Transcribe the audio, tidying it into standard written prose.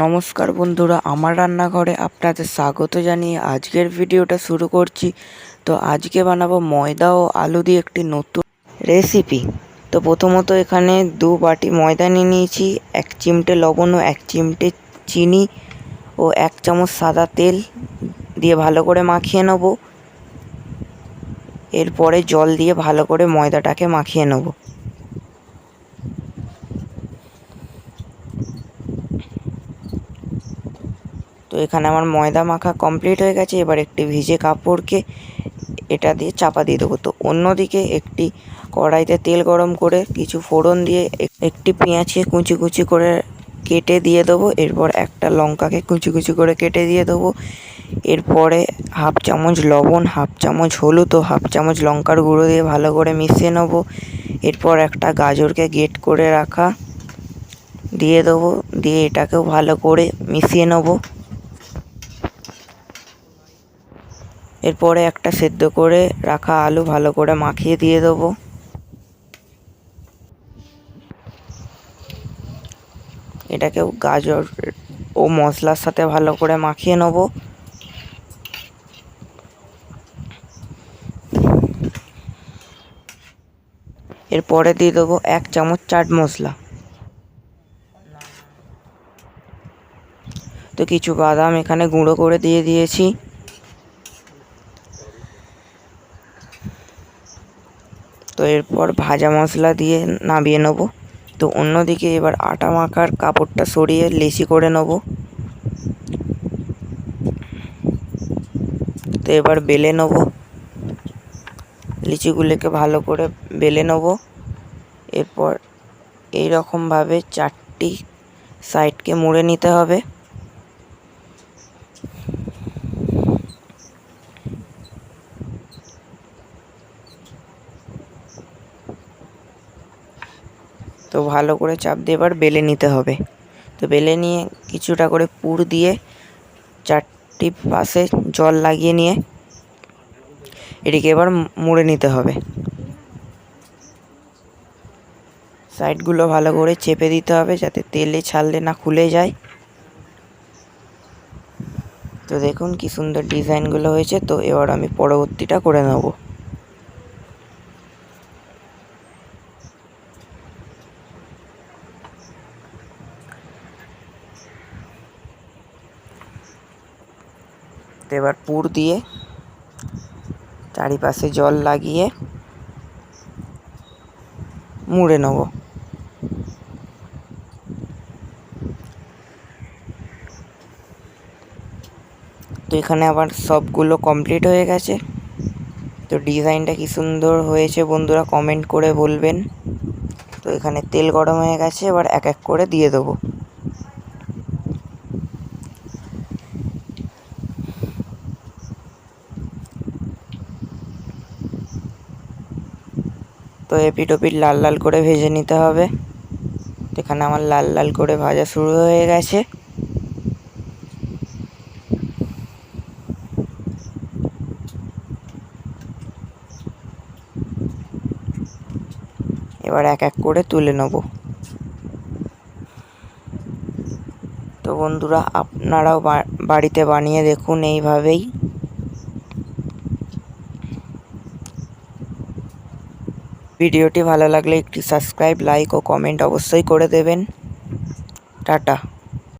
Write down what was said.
নমস্কার বন্ধুরা, আমার রান্নাঘরে আপনাদের স্বাগত জানিয়ে আজকের ভিডিওটা শুরু করছি। তো আজকে বানাবো ময়দা ও আলু দিয়ে একটি নতুন রেসিপি। তো প্রথমত এখানে 2 বাটি ময়দা নিয়ে নিয়েছি, 1 চিমটে লবণ ও 1 চিমটে চিনি ও 1 চামচ সাদা তেল দিয়ে ভালো করে মাখিয়ে নেব। এরপরে জল দিয়ে ভালো করে ময়দাটাকে মাখিয়ে নেব। তো এখানে আমার ময়দা মাখা কমপ্লিট হয়ে গেছে। এবার একটি ভিজে কাপড়কে এটা দিয়ে চাপা দিয়ে দেবো। তো অন্যদিকে একটি কড়াইতে তেল গরম করে কিছু ফোড়ন দিয়ে একটি পেঁয়াজকে কুচি কুচি করে কেটে দিয়ে দেবো। এরপর একটা লঙ্কাকে কুচি কুচি করে কেটে দিয়ে দেবো। এরপরে হাফ চামচ লবণ, হাফ চামচ হলুদ ও হাফ চামচ লঙ্কার গুঁড়ো দিয়ে ভালো করে মিশিয়ে নেবো। এরপর একটা গাজরকে গ্রেট করে রাখা দিয়ে দেবো, দিয়ে এটাকেও ভালো করে মিশিয়ে নেবো। এরপরে একটা সেদ্ধ করে রাখা আলু ভালো করে মাখিয়ে দিয়ে দেবো। এটাকেও গাজর ও মশলার সাথে ভালো করে মাখিয়ে নেব। এরপরে দিয়ে দেবো 1 চামচ চাট মশলা। তো কিছু বাদাম এখানে গুঁড়ো করে দিয়ে দিয়েছি। তো এরপর ভাজা মশলা দিয়ে নামিয়ে নেব। তো অন্যদিকে এবার আটা মাখার কাপড়টা সরিয়ে লেচি করে নেব। তো এবার বেলে নেব, লিচিগুলোকে ভালো করে বেলে নেব। এরপর এই রকমভাবে 4টি সাইডকে মুড়ে নিতে হবে। তো ভালো করে চাপ দিয়ে এবার বেলে নিতে হবে। তো বেলে নিয়ে কিছুটা করে পুর দিয়ে 4টি পাশে জল লাগিয়ে নিয়ে এটিকে এবার মুড়ে নিতে হবে। সাইডগুলো ভালো করে চেপে দিতে হবে যাতে তেলে ছাড়লে না খুলে যায়। তো দেখুন কি সুন্দর ডিজাইনগুলো হয়েছে। তো এবার আমি পরবর্তীটা করে নেব। তো এবার পুর দিয়ে চারিপাশে জল লাগিয়ে মুড়ে নেব। তো এখানে আবার সবগুলো কমপ্লিট হয়ে গেছে। তো ডিজাইনটা কি সুন্দর হয়েছে বন্ধুরা কমেন্ট করে বলবেন। তো এখানে তেল গরম হয়ে গেছে, এবার এক এক করে দিয়ে দেবো। তো এপিট ওপিট লাল লাল করে ভেজে নিতে হবে। এখানে আমার লাল লাল করে ভাজা শুরু হয়ে গেছে। এবার এক এক করে তুলে নেব। তো বন্ধুরা আপনারাও বাড়িতে বানিয়ে দেখুন এইভাবেই। ভিডিওটি ভালো লাগলে একটি সাবস্ক্রাইব, লাইক ও কমেন্ট অবশ্যই করে দেবেন। টাটা।